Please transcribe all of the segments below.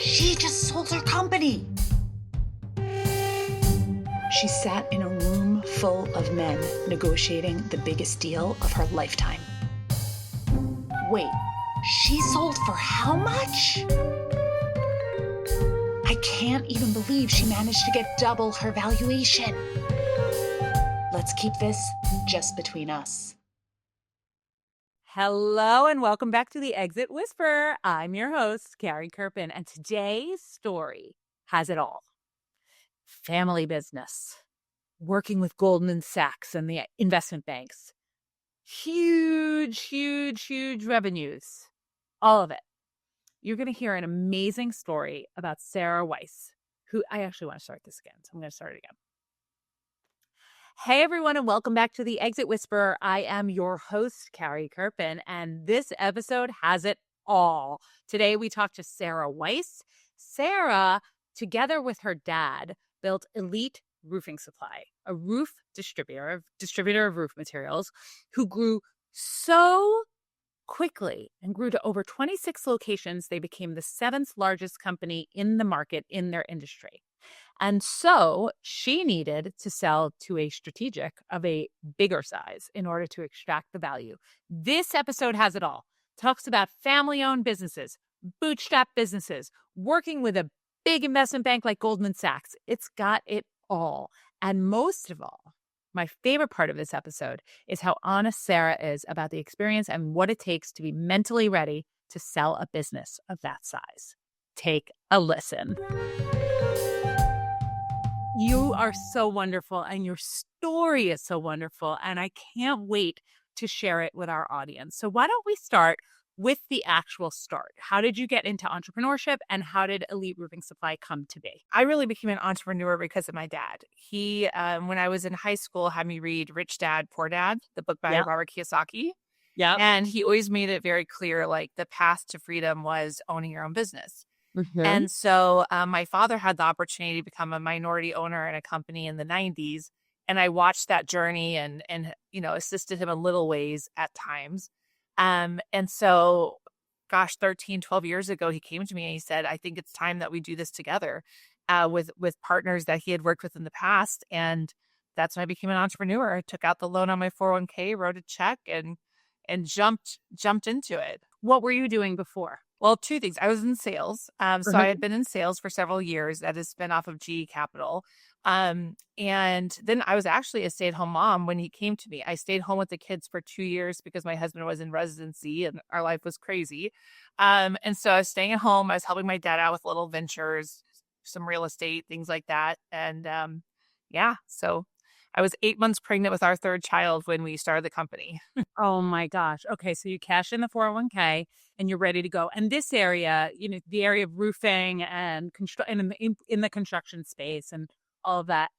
She just sold her company. She sat in a room full of men negotiating the biggest deal of her lifetime. Wait, she sold for how much? I can't even believe she managed to get double her valuation. Let's keep this just between us. Hello and welcome back to the Exit Whisperer. I'm your host, Carrie Kerpen, and today's story has it all. Family business, working with Goldman Sachs and the investment banks, huge revenues, all of it. You're going to hear an amazing story about Sarah Weiss, who I actually want to start this again, so I'm going to start it again. Hey, everyone, and welcome back to the Exit Whisperer. I am your host, Carrie Kerpen, and this episode has it all. Today, we talked to Sarah Weiss. Sarah, together with her dad, built Elite Roofing Supply, a roof distributor of roof materials, who grew so quickly and grew to over 26 locations. They became the 7th largest company in the market in their industry. And so she needed to sell to a strategic of a bigger size in order to extract the value. This episode has it all. Talks about family-owned businesses, bootstrap businesses, working with a big investment bank like Goldman Sachs. It's got it all. And most of all, my favorite part of this episode is how honest Sarah is about the experience and what it takes to be mentally ready to sell a business of that size. Take a listen. You are so wonderful, and your story is so wonderful, and I can't wait to share it with our audience. So why don't we start with the actual start? How did you get into entrepreneurship, and how did Elite Roofing Supply come to be? I really became an entrepreneur because of my dad. He, when I was in high school, had me read Rich Dad, Poor Dad, the book by Robert Kiyosaki. Yeah. And he always made it very clear, like, the path to freedom was owning your own business. Mm-hmm. And so my father had the opportunity to become a minority owner in a company in the 90s. And I watched that journey and assisted him in little ways at times. And so, 13, 12 years ago, he came to me and he said, I think it's time that we do this together with partners that he had worked with in the past. And that's when I became an entrepreneur. I took out the loan on my 401k, wrote a check and jumped into it. What were you doing before? Well, two things. I was in sales. So I had been in sales for several years at a spinoff of GE Capital. And then I was actually a stay-at-home mom when he came to me. I stayed home with the kids for 2 years because my husband was in residency and our life was crazy. And so I was staying at home. I was helping my dad out with little ventures, some real estate, things like that. And so I was 8 months pregnant with our third child when we started the company. Oh my gosh. Okay. So you cash in the 401k and you're ready to go. And this area, the area of roofing and in the construction space and all of that,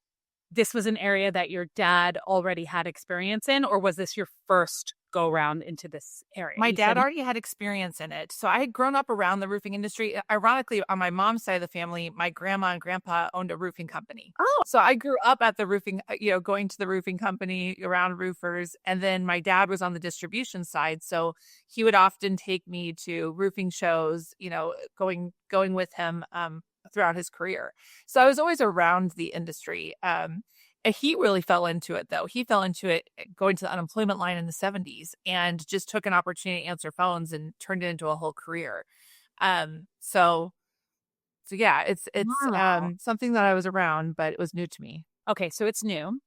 this was an area that your dad already had experience in, or was this your first go around into this area? My dad already had experience in it. So I had grown up around the roofing industry. Ironically, on my mom's side of the family, my grandma and grandpa owned a roofing company. Oh. So I grew up at the roofing, going to the roofing company around roofers. And then my dad was on the distribution side. So he would often take me to roofing shows, going with him throughout his career. So I was always around the industry. He really fell into it, though. He fell into it going to the unemployment line in the 70s and just took an opportunity to answer phones and turned it into a whole career. So yeah, it's Wow. something that I was around, but it was new to me. Okay, so it's new.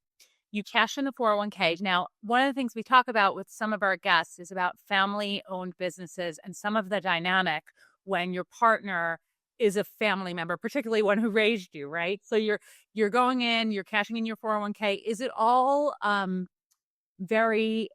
You cash in the 401k. Now, one of the things we talk about with some of our guests is about family-owned businesses and some of the dynamic when your partner is a family member, particularly one who raised you, right? So you're going in, you're cashing in your 401k. Is it all very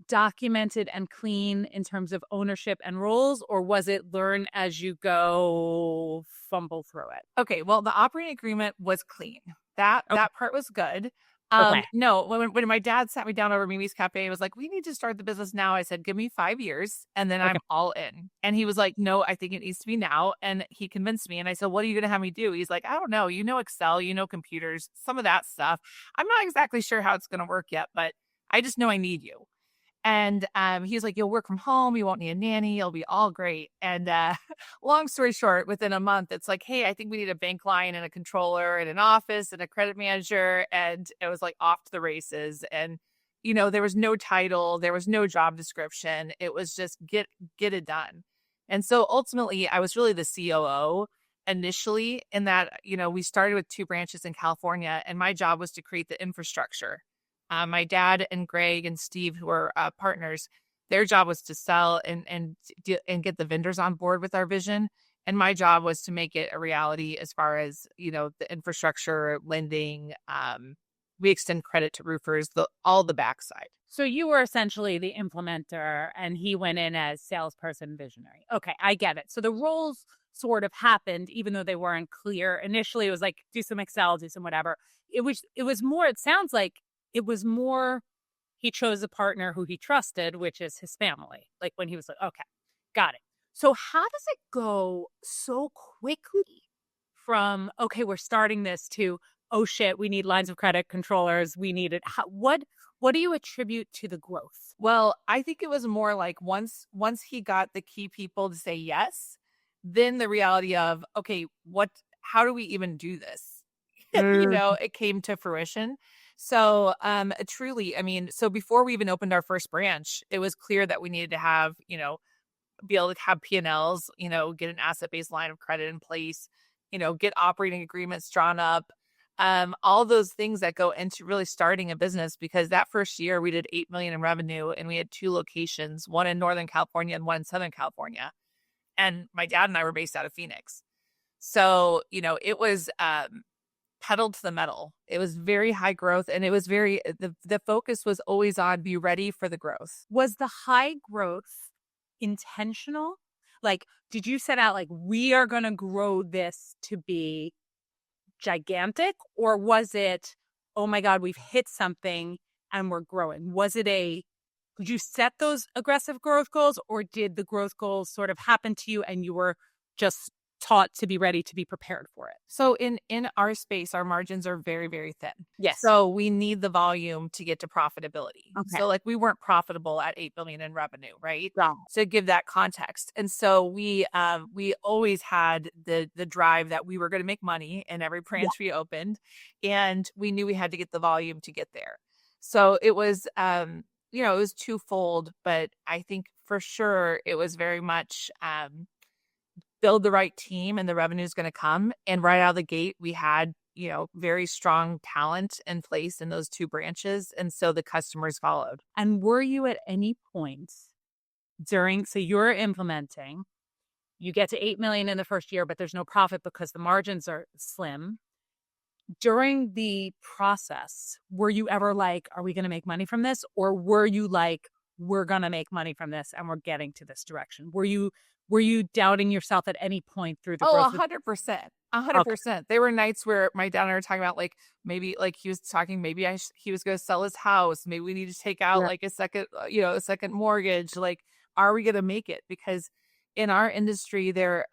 documented and clean in terms of ownership and rules, or was it learn as you go, fumble through it? Okay, well, the operating agreement was clean. That part was good. Okay. No, when my dad sat me down over Mimi's Cafe and was like, we need to start the business now. I said, give me 5 years and then I'm all in. And he was like, no, I think it needs to be now. And he convinced me. And I said, what are you going to have me do? He's like, I don't know. Excel, computers, some of that stuff. I'm not exactly sure how it's going to work yet, but I just know I need you. And he was like, you'll work from home. You won't need a nanny. It'll be all great. And long story short, within a month, it's like, hey, I think we need a bank line and a controller and an office and a credit manager. And it was like off to the races. And, there was no title. There was no job description. It was just get it done. And so ultimately, I was really the COO initially in that, we started with 2 branches in California, and my job was to create the infrastructure. My dad and Greg and Steve, who are partners, their job was to sell and get the vendors on board with our vision. And my job was to make it a reality as far as, the infrastructure, lending. We extend credit to roofers, all the backside. So you were essentially the implementer and he went in as salesperson visionary. Okay, I get it. So the roles sort of happened, even though they weren't clear. Initially, it was like, do some Excel, do some whatever. It was more, it sounds like it was more, he chose a partner who he trusted, which is his family. Like when he was like, okay, got it. So how does it go so quickly from, okay, we're starting this to, oh shit, we need lines of credit controllers. We need it. What do you attribute to the growth? Well, I think it was more like once he got the key people to say yes, then the reality of, okay, how do we even do this? It came to fruition. So truly, so before we even opened our first branch, it was clear that we needed to have, be able to have P&Ls, get an asset-based line of credit in place, get operating agreements drawn up, all those things that go into really starting a business, because that first year we did 8 million in revenue and we had 2 locations, one in Northern California and one in Southern California. And my dad and I were based out of Phoenix. So, it was pedal to the metal. It was very high growth, and it was the focus was always on be ready for the growth. Was the high growth intentional? Like, did you set out like, we are going to grow this to be gigantic? Or was it, oh my God, we've hit something and we're growing? Did you set those aggressive growth goals, or did the growth goals sort of happen to you and you were just taught to be ready to be prepared for it? So in our space, our margins are very, very thin. Yes. So we need the volume to get to profitability. Okay. So like we weren't profitable at 8 billion in revenue, right? Yeah. To give that context. And so we always had the drive that we were going to make money in every branch we opened, and we knew we had to get the volume to get there. So it was it was twofold, but I think for sure it was very much build the right team and the revenue is going to come. And right out of the gate, we had, very strong talent in place in those 2 branches. And so the customers followed. And were you at any point so you're implementing, you get to 8 million in the first year, but there's no profit because the margins are slim. During the process, were you ever like, are we going to make money from this? Or were you like, we're going to make money from this and we're getting to this direction? Were you doubting yourself at any point through the growth? 100%. 100%. There were nights where my dad and I were talking about like, maybe like he was talking, maybe he was going to sell his house. Maybe we need to take out like a second mortgage. Like, are we going to make it? Because in our industry there,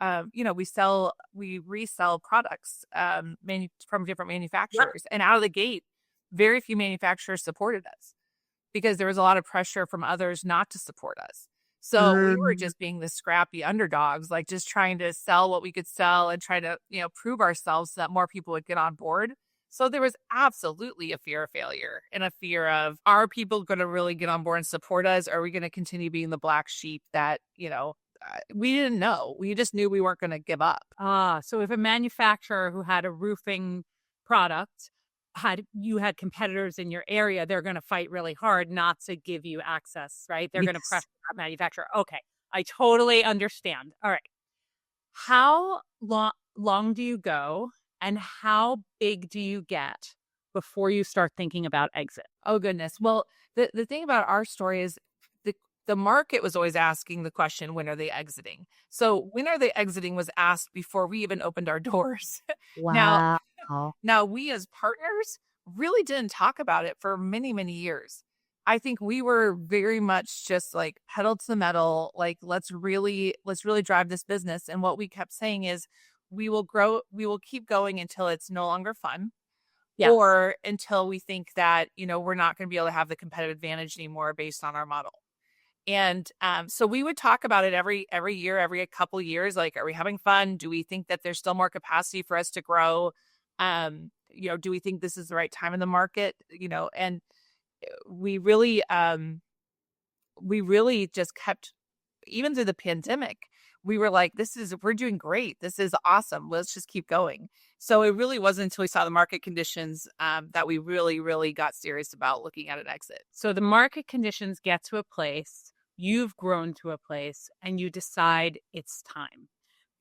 we resell products from different manufacturers. And out of the gate, very few manufacturers supported us because there was a lot of pressure from others not to support us. So we were just being the scrappy underdogs, like just trying to sell what we could sell and try to, prove ourselves so that more people would get on board. So there was absolutely a fear of failure and a fear of, are people going to really get on board and support us? Or are we going to continue being the black sheep that, we didn't know. We just knew we weren't going to give up. So if a manufacturer who had a roofing product you had competitors in your area, they're going to fight really hard not to give you access, right? They're going to pressure that manufacturer. Okay, I totally understand. All right. How long do you go and how big do you get before you start thinking about exit? Oh, goodness. Well, the thing about our story is the market was always asking the question, when are they exiting? So when are they exiting was asked before we even opened our doors. Wow. Now we as partners really didn't talk about it for many, many years. I think we were very much just like pedal to the metal, like let's really drive this business. And what we kept saying is we will keep going until it's no longer fun. Yeah. or until we think that, we're not going to be able to have the competitive advantage anymore based on our model. And so we would talk about it every year, every couple years. Like, are we having fun? Do we think that there's still more capacity for us to grow? Do we think this is the right time in the market? And we really, just kept, even through the pandemic, we were like, we're doing great. This is awesome. Let's just keep going. So it really wasn't until we saw the market conditions that we really, really got serious about looking at an exit. So the market conditions get to a place, you've grown to a place, and you decide it's time.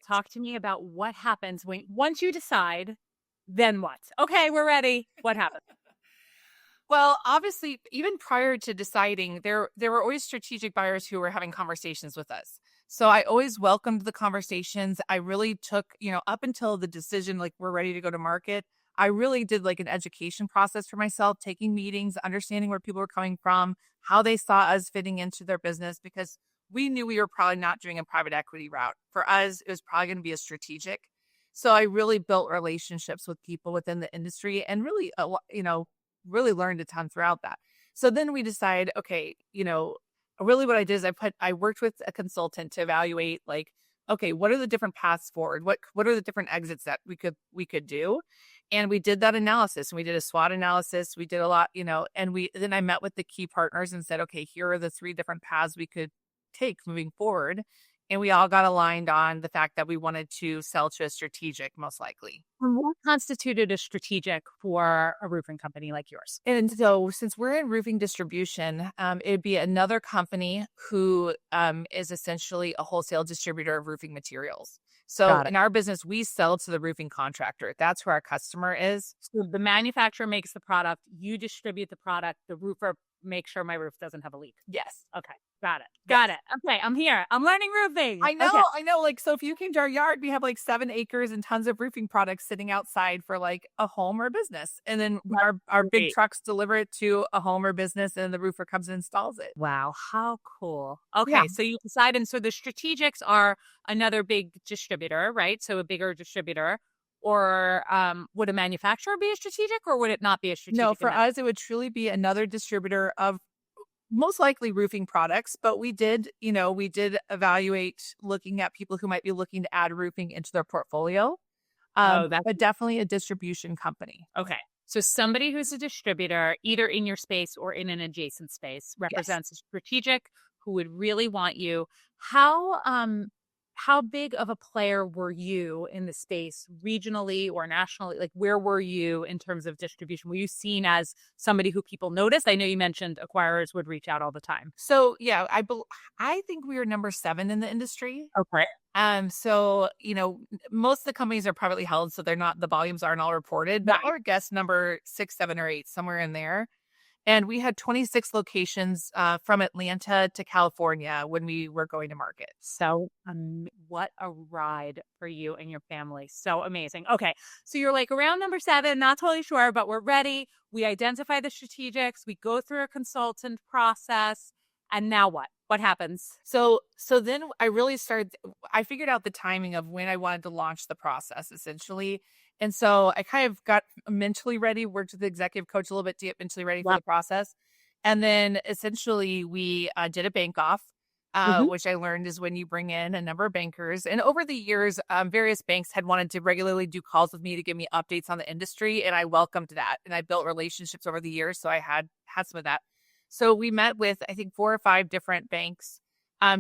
Talk to me about what happens once you decide, then what? Okay, we're ready. What happens? Well, obviously, even prior to deciding, there were always strategic buyers who were having conversations with us. So I always welcomed the conversations. I really took, up until the decision, like we're ready to go to market, I really did like an education process for myself, taking meetings, understanding where people were coming from, how they saw us fitting into their business, because we knew we were probably not doing a private equity route. For us, it was probably going to be a strategic. So I really built relationships with people within the industry and really, really learned a ton throughout that. So then we decided, okay, really what I did is I worked with a consultant to evaluate, like, okay, what are the different paths forward? What are the different exits that we could do? And we did that analysis, and we did a SWOT analysis. We did a lot, and then I met with the key partners and said, okay, here are the 3 different paths we could take moving forward. And we all got aligned on the fact that we wanted to sell to a strategic, most likely. What constituted a strategic for a roofing company like yours? And so since we're in roofing distribution, it'd be another company who is essentially a wholesale distributor of roofing materials. So in our business, we sell to the roofing contractor. That's who our customer is. So the manufacturer makes the product, you distribute the product, the roofer makes sure my roof doesn't have a leak. Yes. Okay. Got it. Okay. I'm here. I'm learning roofing. I know. Okay. I know. Like, so if you came to our yard, we have like 7 acres and tons of roofing products sitting outside for like a home or business. And then our big trucks deliver it to a home or business, and the roofer comes and installs it. Wow. How cool. Okay. Yeah. So you decide. And so the strategics are another big distributor, right? So a bigger distributor. Or would a manufacturer be a strategic, or would it not be a strategic? No, for us, it would truly be another distributor of most likely roofing products. But we did evaluate looking at people who might be looking to add roofing into their portfolio. But definitely a distribution company. Okay. So somebody who's a distributor, either in your space or in an adjacent space, represents a strategic who would really want you. How big of a player were you in the space regionally or nationally? Like, where were you in terms of distribution? Were you seen as somebody who people noticed? I know you mentioned acquirers would reach out all the time. So yeah, I think we were number 7 in the industry. Okay. So, most of the companies are privately held, so the volumes aren't all reported, but our guess number 6, 7, or 8, somewhere in there. And we had 26 locations from Atlanta to California when we were going to market. So what a ride for you and your family. So amazing. Okay. So you're like around number 7, not totally sure, but we're ready. We identify the strategics. We go through a consultant process. And now what? What happens? So then I figured out the timing of when I wanted to launch the process, essentially. And so I kind of got mentally ready, worked with the executive coach a little bit to get mentally ready for the process. And then essentially we did a bank off, which I learned is when you bring in a number of bankers. And over the years, various banks had wanted to regularly do calls with me to give me updates on the industry. And I welcomed that. And I built relationships over the years. So I had some of that. So we met with, I think, 4 or 5 different banks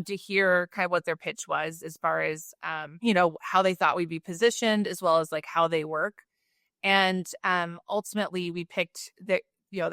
to hear kind of what their pitch was as far as, how they thought we'd be positioned, as well as like how they work. And ultimately we picked there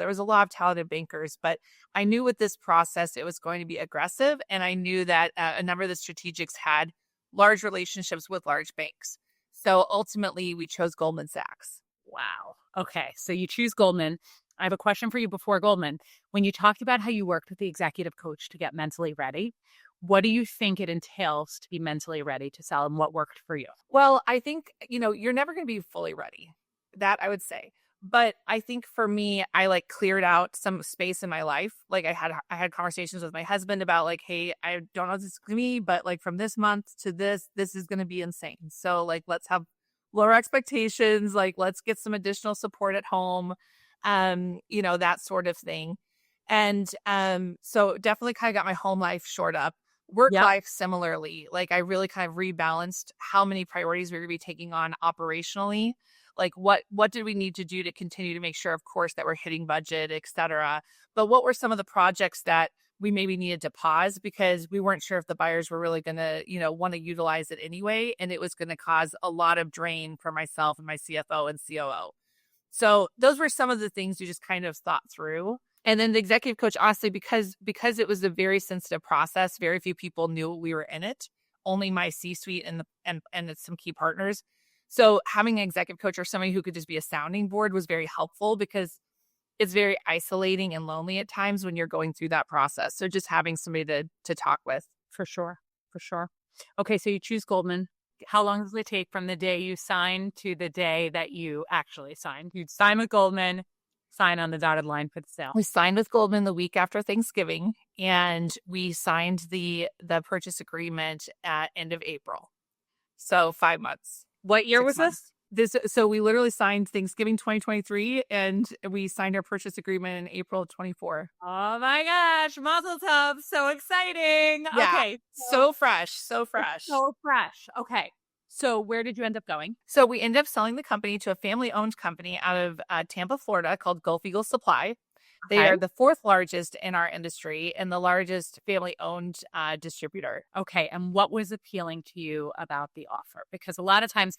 was a lot of talented bankers, but I knew with this process, it was going to be aggressive. And I knew that a number of the strategics had large relationships with large banks. So ultimately we chose Goldman Sachs. Wow. Okay. So you choose Goldman. I have a question for you before Goldman. When you talked about how you worked with the executive coach to get mentally ready, what do you think it entails to be mentally ready to sell, and what worked for you? Well, I think, you're never going to be fully ready. That I would say. But I think for me, I cleared out some space in my life. Like I had conversations with my husband about like, hey, I don't know if this is me, but like from this month to this is going to be insane. So like, let's have lower expectations, like let's get some additional support at home, that sort of thing. And so definitely kind of got my home life shored up. Work Yep. life similarly, like I really kind of rebalanced how many priorities we were going to be taking on operationally. Like what did we need to do to continue to make sure, of course, that we're hitting budget, et cetera. But what were some of the projects that we maybe needed to pause because we weren't sure if the buyers were really going to, want to utilize it anyway. And it was going to cause a lot of drain for myself and my CFO and COO. So those were some of the things you just kind of thought through. And then the executive coach, honestly, because it was a very sensitive process, very few people knew we were in it. Only my C-suite and some key partners. So having an executive coach or somebody who could just be a sounding board was very helpful because it's very isolating and lonely at times when you're going through that process. So just having somebody to talk with. For sure. For sure. Okay, so you choose Goldman. How long does it take from the day you sign to the day that you actually sign? You sign with Goldman, sign on the dotted line for the sale. We signed with Goldman the week after Thanksgiving, and we signed the purchase agreement at end of April. So 5 months. What year was this? So we literally signed Thanksgiving 2023, and we signed our purchase agreement in April of 24. Oh my gosh, Mazel Tov. So exciting. Yeah, okay. So fresh. So fresh. Okay. So where did you end up going? So we ended up selling the company to a family-owned company out of Tampa, Florida called Gulf Eagle Supply. They are the fourth largest in our industry and the largest family-owned distributor. Okay. And what was appealing to you about the offer? Because a lot of times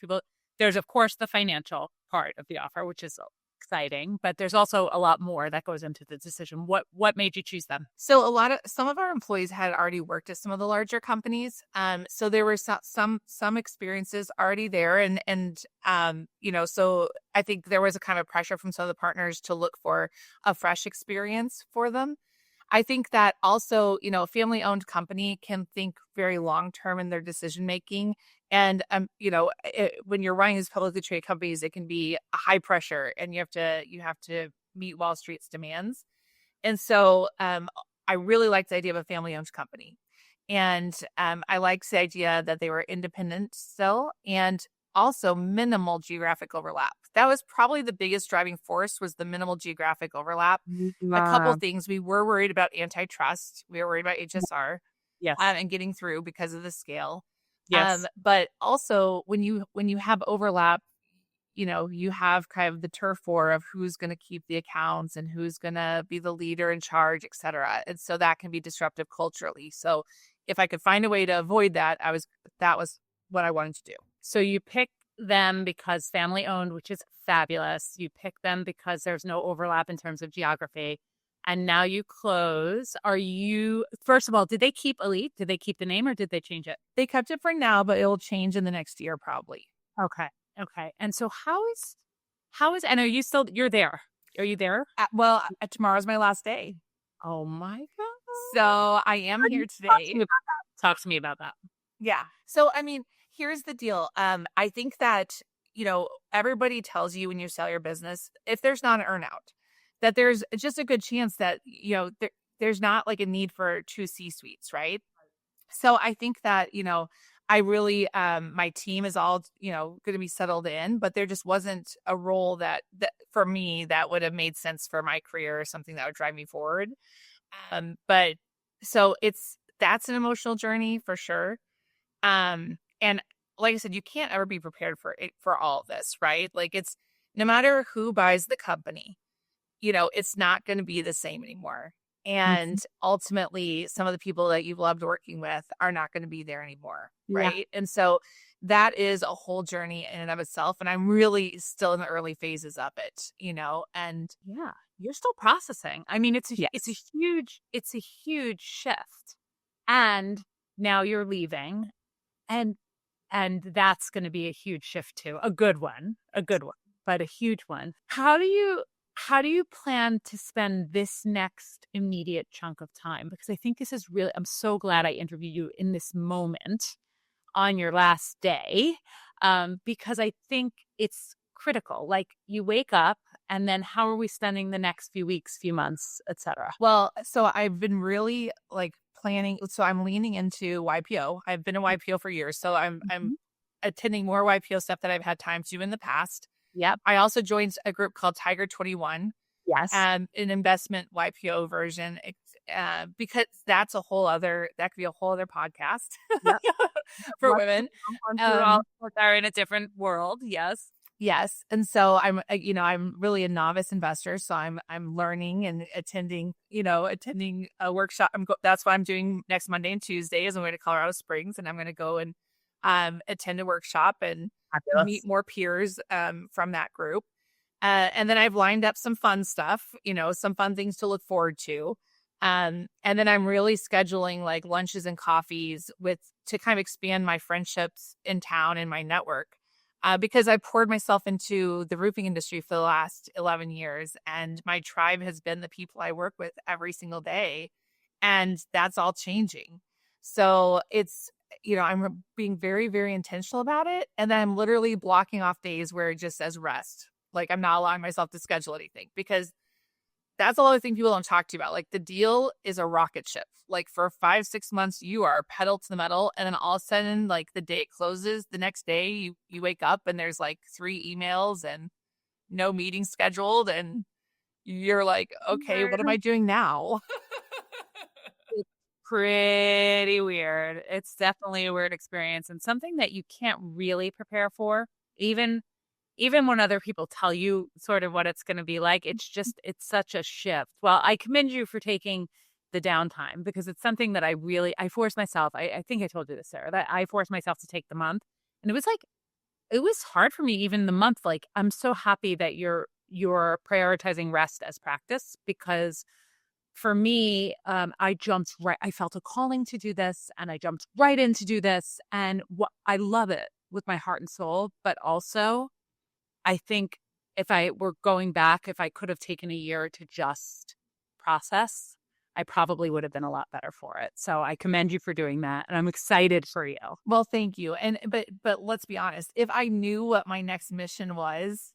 there's of course the financial part of the offer, which is exciting, but there's also a lot more that goes into the decision. What made you choose them? So some of our employees had already worked at some of the larger companies. So there were some experiences already there. And so I think there was a kind of pressure from some of the partners to look for a fresh experience for them. I think that also, a family-owned company can think very long-term in their decision-making. And, when you're running these publicly traded companies, it can be a high pressure and you have to meet Wall Street's demands. And so I really liked the idea of a family-owned company. And I liked the idea that they were independent still and also minimal geographic overlap. That was probably the biggest driving force, was the minimal geographic overlap. A couple of things. We were worried about antitrust. We were worried about HSR. Yes. And getting through because of the scale. Yes. But also when you have overlap, you have kind of the turf war of who's going to keep the accounts and who's going to be the leader in charge, et cetera. And so that can be disruptive culturally. So if I could find a way to avoid that, that was what I wanted to do. So you pick them because family owned, which is fabulous. You pick them because there's no overlap in terms of geography. And now you close. First of all, did they keep Elite? Did they keep the name or did they change it? They kept it for now, but it'll change in the next year probably. Okay. And so and you're there? Are you there? Tomorrow's my last day. Oh my God. So I am here today. Talk to me about that. Yeah. So, here's the deal. I think that, everybody tells you when you sell your business, if there's not an earnout, that there's just a good chance that, there's not like a need for two C-suites, right? So I think that, I really, my team is all, going to be settled in, but there just wasn't a role that for me that would have made sense for my career or something that would drive me forward. But so that's an emotional journey for sure. And like I said, you can't ever be prepared for all of this, right? Like it's no matter who buys the company, it's not going to be the same anymore. And ultimately, some of the people that you've loved working with are not going to be there anymore. Right. Yeah. And so that is a whole journey in and of itself. And I'm really still in the early phases of it, and yeah, you're still processing. I mean, it's a huge shift. And now you're leaving and that's going to be a huge shift too. A good one, but a huge one. How do you plan to spend this next immediate chunk of time? Because I think this is really, I'm so glad I interviewed you in this moment on your last day, because I think it's critical. Like you wake up and then how are we spending the next few weeks, few months, et cetera? Well, so I've been really planning. So I'm leaning into YPO. I've been a YPO for years. So I'm attending more YPO stuff that I've had time to in the past. Yep. I also joined a group called Tiger 21, Yes. an investment YPO version, because that could be a whole other podcast Yep. for women. Are in a different world. Yes. Yes. And so I'm really a novice investor. So I'm learning and attending a workshop. That's what I'm doing next Monday and Tuesday is I'm going to Colorado Springs, and I'm going to go and attend a workshop and meet more peers from that group. And then I've lined up some fun stuff, some fun things to look forward to. And then I'm really scheduling like lunches and coffees to kind of expand my friendships in town and my network. Because I poured myself into the roofing industry for the last 11 years, and my tribe has been the people I work with every single day, and that's all changing. So it's, I'm being very, very intentional about it, and then I'm literally blocking off days where it just says rest. Like I'm not allowing myself to schedule anything, because that's a lot of things people don't talk to you about. Like the deal is a rocket ship. Like for 5-6 months, you are pedal to the metal. And then all of a sudden, like the day it closes, the next day you wake up and there's like 3 emails and no meeting scheduled. And you're like, okay, what am I doing now? It's pretty weird. It's definitely a weird experience, and something that you can't really prepare for. Even when other people tell you sort of what it's going to be like, it's such a shift. Well, I commend you for taking the downtime, because it's something that I forced myself. I think I told you this, Sarah, that I forced myself to take the month. And it was hard for me, even the month. Like, I'm so happy that you're prioritizing rest as practice, because for me, I felt a calling to do this, and I jumped right in to do this. And I love it with my heart and soul, but also I think if I were going back, if I could have taken a year to just process, I probably would have been a lot better for it. So I commend you for doing that, and I'm excited for you. Well, thank you. But let's be honest. If I knew what my next mission was,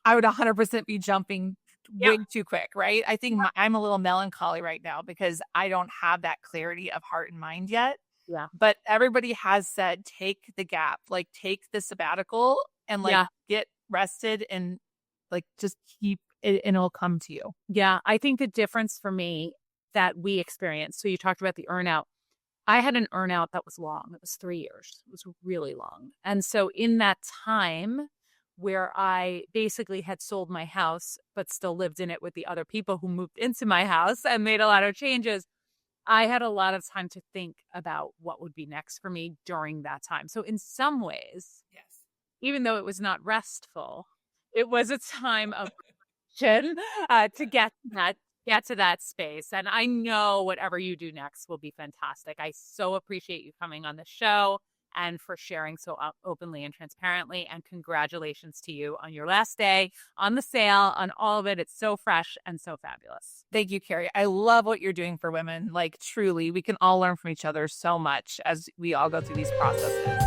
I would 100% be jumping way too quick, right? I think I'm a little melancholy right now because I don't have that clarity of heart and mind yet. Yeah. But everybody has said, take the gap, like take the sabbatical and get rested and like just keep it, and it'll come to you. Yeah. I think the difference for me that we experienced, so you talked about the earnout. I had an earnout that was long. It was 3 years. It was really long. And so in that time where I basically had sold my house, but still lived in it with the other people who moved into my house and made a lot of changes, I had a lot of time to think about what would be next for me during that time. So in some ways, yes, even though it was not restful, it was a time of reflection to get to that space. And I know whatever you do next will be fantastic. I so appreciate you coming on the show and for sharing so openly and transparently. And congratulations to you on your last day, on the sale, on all of it. It's so fresh and so fabulous. Thank you, Carrie. I love what you're doing for women. Like truly, we can all learn from each other so much as we all go through these processes.